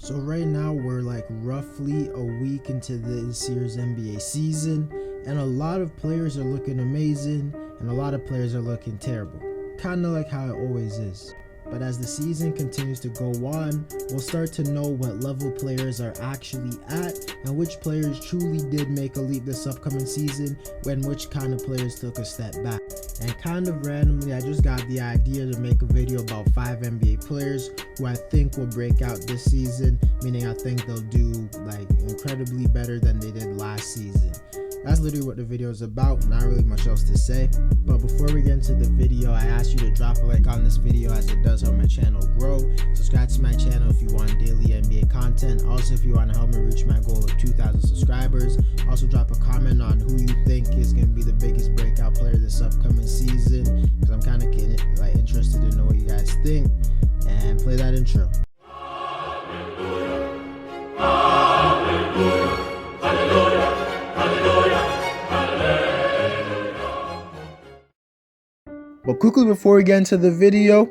So right now we're like roughly a week into this year's NBA season, and a lot of players are looking amazing and a lot of players are looking terrible. Kind of like how it always is. But as the season continues to go on, we'll start to know what level players are actually at and which players truly did make a leap this upcoming season when which kind of players took a step back. And kind of randomly, I just got the idea to make a video about 5 NBA players who I think will break out this season, meaning I think they'll do like incredibly better than they did last season. That's literally what the video is about, not really much else to say. But before we get into the video, I ask you to drop a like on this video as it does help my channel grow. Subscribe to my channel if you want daily NBA content. Also, if you want to help me reach my goal of 2,000 subscribers. Also, drop a comment on who you think is going to be the biggest breakout player this upcoming season, because I'm kind of interested to know what you guys think. And play that intro. But quickly before we get into the video,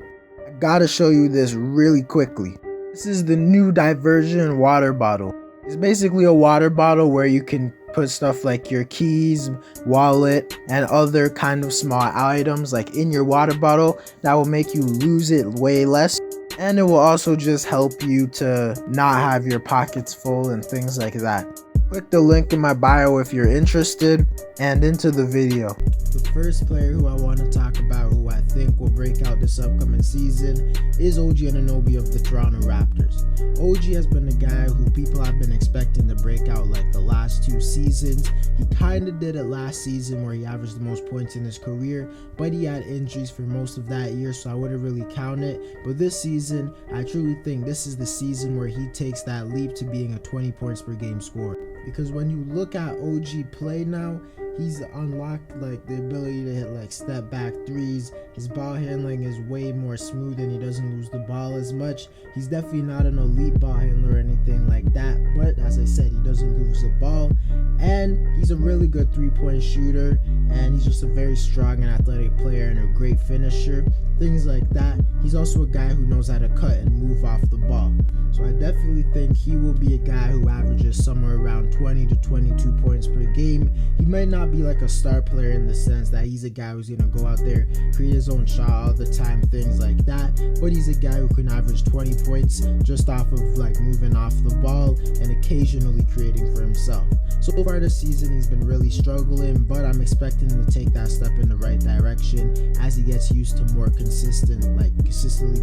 I gotta show you this really quickly. This is the new diversion water bottle. It's basically a water bottle where you can put stuff like your keys, wallet, and other kind of small items like in your water bottle that will make you lose it way less. And it will also just help you to not have your pockets full and things like that. Click the link in my bio if you're interested, and into the video. The first player who I want to talk about who I think will break out this upcoming season is OG Anunoby of the Toronto Raptors. OG has been a guy who people have been expecting to break out like the last 2 seasons. He kind of did it last season where he averaged the most points in his career, but he had injuries for most of that year, so I wouldn't really count it. But this season, I truly think this is the season where he takes that leap to being a 20 points per game scorer. Because when you look at OG play now, he's unlocked like the ability to hit like step back threes. His ball handling is way more smooth and he doesn't lose the ball as much. He's definitely not an elite ball handler or anything like that, but as I said, he doesn't lose the ball, and he's a really good 3-point shooter, and he's just a very strong and athletic player and a great finisher, things like that. He's also a guy who knows how to cut and move off the ball. So I definitely think he will be a guy who averages somewhere around 20 to 22 points per game. He might not be like a star player in the sense that he's a guy who's going to go out there, create his own shot all the time, things like that. But he's a guy who can average 20 points just off of like moving off the ball and occasionally creating for himself. So far this season, he's been really struggling, but I'm expecting him to take that step in the right direction as he gets used to more consistently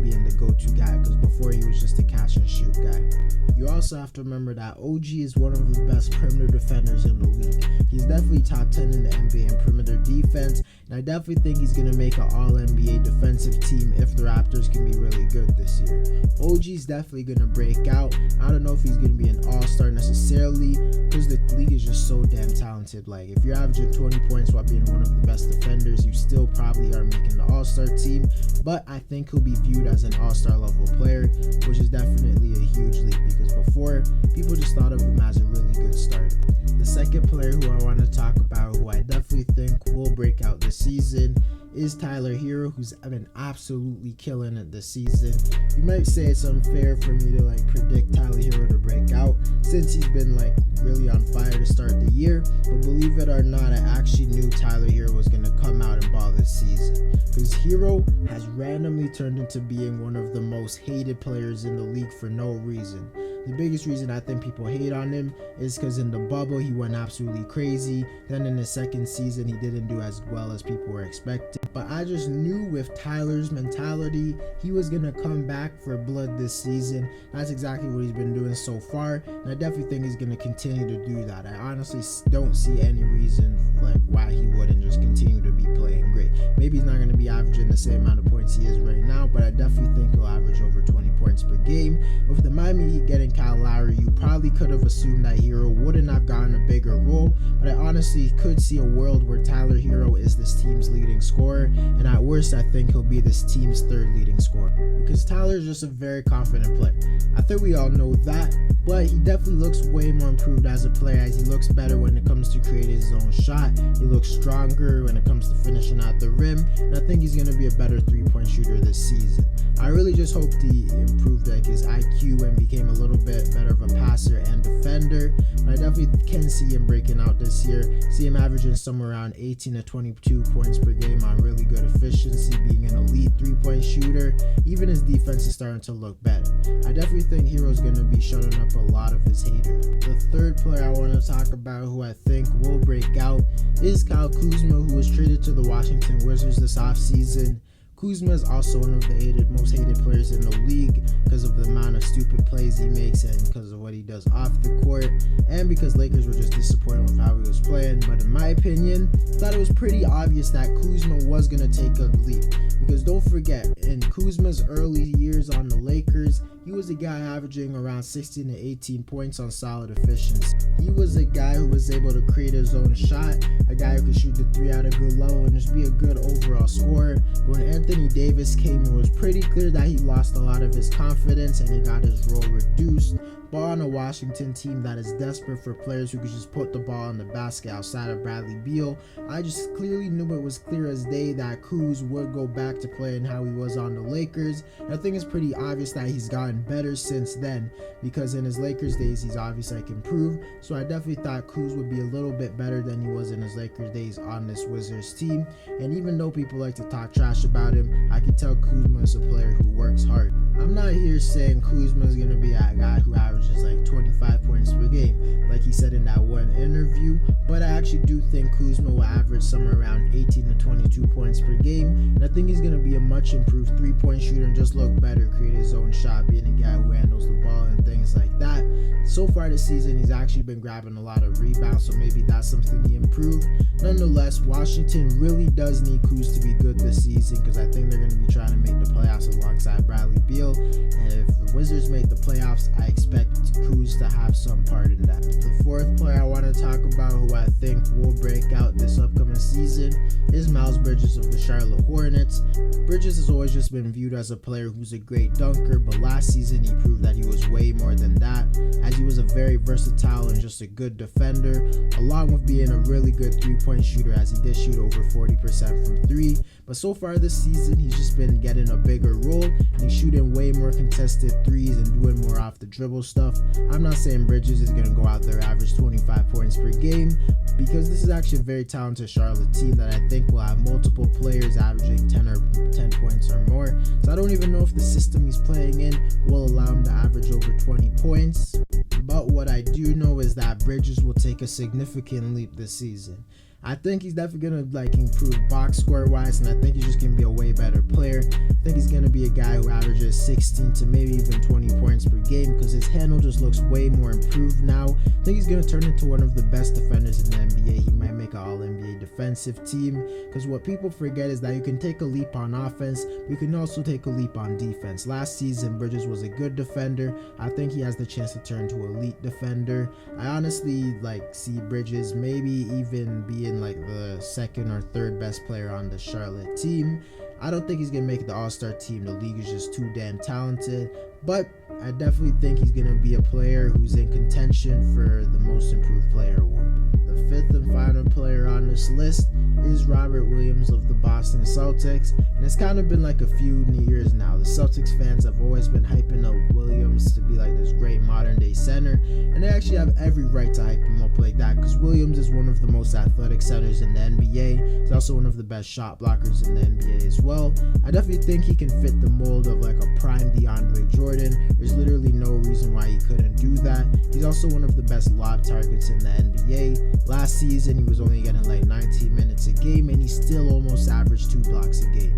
being the go-to guy, because before he was just a catch and shoot guy. You also have to remember that OG is one of the best perimeter defenders in the league. He's definitely top 10 in the NBA in perimeter defense, and I definitely think he's going to make an all-NBA defensive team if the Raptors can be really good this year. OG's definitely going to break out. I don't know if he's going to be an all-star necessarily, because the league is just so damn talented. Like, if you're averaging 20 points while being one of the best defenders, you still probably are making the all-star team, but I think he'll be viewed as an all-star level player, which is definitely a huge leap, because before, people just thought of him as a really good starter. The second player who I want to talk about, who I definitely think will break out this season, is Tyler Herro, who's been absolutely killing it this season. You might say it's unfair for me to like predict Tyler Herro to break out since he's been like really on fire to start the year, but believe it or not, I actually knew Tyler Herro was going to come out and ball this season, because Herro has randomly turned into being one of the most hated players in the league for no reason. The biggest reason I think people hate on him is because in the bubble he went absolutely crazy. Then in his second season he didn't do as well as people were expecting. But I just knew with Tyler's mentality he was going to come back for blood this season. That's exactly what he's been doing so far, and I definitely think he's going to continue to do that. I honestly don't see any reason like why he wouldn't just continue to be playing great. Maybe he's not going to be averaging the same amount of points he is right now, but I definitely think he'll average over 20 points per game. With the Miami Heat getting Kyle Lowry, you probably could have assumed that Herro wouldn't have gotten a bigger role, but I honestly could see a world where Tyler Herro is this team's leading scorer, and at worst I think he'll be this team's 3rd leading scorer, because Tyler's just a very confident player. I think we all know that, but he definitely looks way more improved as a player, as he looks better when it comes to creating his own shot. He looks stronger when it comes to finishing at the rim, and I think he's going to be a better 3-point shooter this season. I really just hoped he improved like his IQ and became a little bit better of a passer and defender. But I definitely can see him breaking out this year. See him averaging somewhere around 18 to 22 points per game on really good efficiency, being an elite 3-point shooter. Even his defense is starting to look better. I definitely think Herro's going to be shutting up a lot of his haters. The third player I want to talk about who I think will break out is Kuzma, who was traded to the Washington Wizards this offseason. Kuzma is also one of the most hated players in the league because of the amount of stupid plays he makes and because of what he does off the court, and because Lakers were just disappointed with how he was playing. But in my opinion, I thought it was pretty obvious that Kuzma was going to take a leap, because don't forget, in Kuzma's early years on the Lakers, he was a guy averaging around 16 to 18 points on solid efficiency. He was a guy who was able to create his own shot, a guy who could shoot the three at a good level and just be a good overall scorer. But when Anthony Davis came, it was pretty clear that he lost a lot of his confidence and he got his role reduced. But on a Washington team that is desperate for players who could just put the ball in the basket outside of Bradley Beal, I just clearly knew it was clear as day that Kuz would go back to playing how he was on the Lakers. And I think it's pretty obvious that he's gotten better since then, because in his Lakers days he's obviously improved. So I definitely thought Kuz would be a little bit better than he was in his Lakers days on this Wizards team. And even though people like to talk trash about him, I can tell Kuzma is a player who works hard. I'm not here saying Kuzma is going to be a guy who averages like 25 points per game, like he said in that one interview, but I actually do think Kuzma will average somewhere around 18 to 22 points per game, and I think he's going to be a much improved 3-point shooter and just look better, create his own shot, being a guy who handles the ball and things like that. So far this season, he's actually been grabbing a lot of rebounds, so maybe that's something he improved. Nonetheless, Washington really does need Kuz to be good this season, because I think they're going to be trying to make the playoffs alongside Bradley Beal, and if the Wizards make the playoffs, I expect Kuz to have some part in that. The fourth player I want to talk about who I think will break out this upcoming season is Miles Bridges of the Charlotte Hornets. Bridges has always just been viewed as a player who's a great dunker, but last season he proved that he was way more than that, as he was a very versatile and just a good defender, along with being a really good 3-point shooter, as he did shoot over 40% from 3. But so far this season, he's just been getting a bigger role, and he's shooting way more contested threes and doing more off the dribble stuff. I'm not saying Bridges is going to go out there average 25 points per game, because this is actually a very talented Charlotte team that I think will have multiple players averaging 10 points or more. So I don't even know if the system he's playing in will allow him to average over 20 points. But what I do know is that Bridges will take a significant leap this season. I think he's definitely going to improve box score wise, and I think he's just going to be a way better player. I think he's going to be a guy who averages 16 to maybe even 20 points per game, because his handle just looks way more improved now. I think he's going to turn into one of the best defenders in the NBA. He might make an all-NBA defensive team, because what people forget is that you can take a leap on offense, but you can also take a leap on defense. Last season, Bridges was a good defender. I think he has the chance to turn to elite defender. I honestly see Bridges maybe even being the second or third best player on the Charlotte team. I don't think he's gonna make the all-star team. The league is just too damn talented, but I definitely think he's gonna be a player who's in contention for the most improved player award. The fifth and final player on this list is Robert Williams of the Boston Celtics, and it's kind of been a few years now. The Celtics fans have always been hyping up Williams to be this great modern day center, and they actually have every right to hype him up like that, because Williams is one of the most athletic centers in the NBA. He's also one of the best shot blockers in the NBA as well. I definitely think he can fit the mold of a prime DeAndre Jordan. There's literally no reason why he couldn't do that. He's also one of the best lob targets in the NBA. Last season, he was only getting 19 minutes a game, and he still almost averaged 2 blocks a game.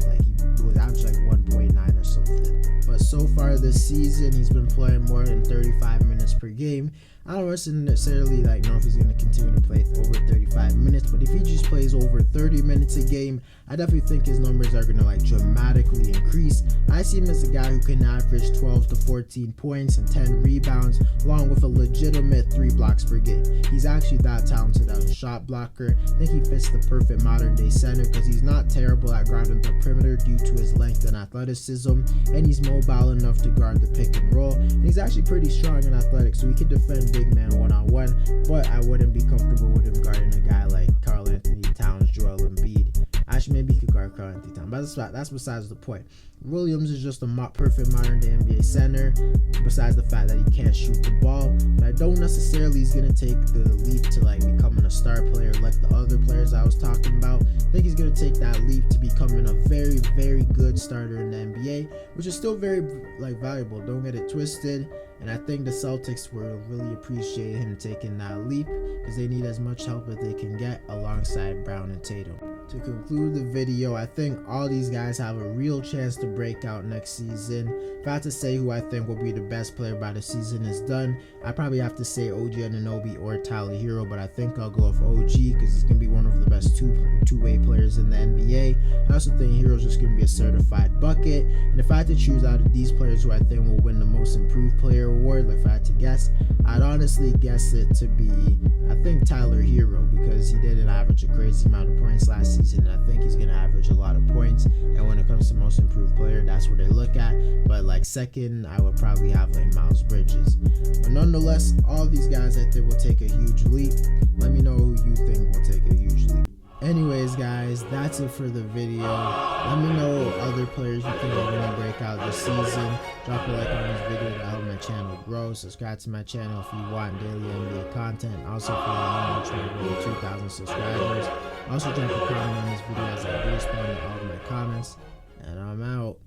He was averaged 1.9 or something. But so far this season, he's been playing more than 35 minutes per game. I don't necessarily know if he's going to continue to play over 35 minutes, but if he just plays over 30 minutes a game, I definitely think his numbers are going to dramatically increase. I see him as a guy who can average 12 to 14 points and 10 rebounds, along with a legitimate 3 blocks per game. He's actually that talented as a shot blocker. I think he fits the perfect modern day center, because he's not terrible at guarding the perimeter due to his length and athleticism, and he's mobile enough to guard the pick and roll, and he's actually pretty strong and athletic, so he can defend big man one-on-one, but I wouldn't be comfortable with him guarding a guy like Karl Anthony Towns, Joel Embiid. Actually, maybe he could guard Karl Anthony Towns, but that's besides the point. Williams is just a perfect modern day NBA center, besides the fact that he can't shoot the ball. But I don't necessarily he's going to take the leap to like becoming a star player like the other players I was talking about. I think he's going to take that leap to becoming a very, very good starter in the NBA, which is still very like valuable. Don't get it twisted. And I think the Celtics will really appreciate him taking that leap because they need as much help as they can get alongside Brown and Tatum. To conclude the video, I think all these guys have a real chance to break out next season. If I had to say who I think will be the best player by the season is done, I probably have to say OG Anunoby or Tyler Herro, but I think I'll go with OG because he's going to be one of the best two-way players in the NBA. I also think Herro's just going to be a certified bucket. And if I had to choose out of these players who I think will win the most improved player award, like if I had to guess, I'd honestly guess it to be, I think, Tyler Herro, because he didn't average a crazy amount of points last season. I think he's going to average a lot of points, and when it comes to most improved player, that's what they look at. But like second, I would probably have like Miles Bridges. But nonetheless, all these guys I think will take a huge leap. Let me know who you think will take a huge leap. Anyways, guys, that's it for the video. Let me know other players you think are going to break out this season. Drop a like on this video to help my channel grow. Subscribe to my channel if you want daily NBA content. Also, follow me, trying to go to 2,000 subscribers. Also, drop a comment on this video as I do respond to all of my comments. And I'm out.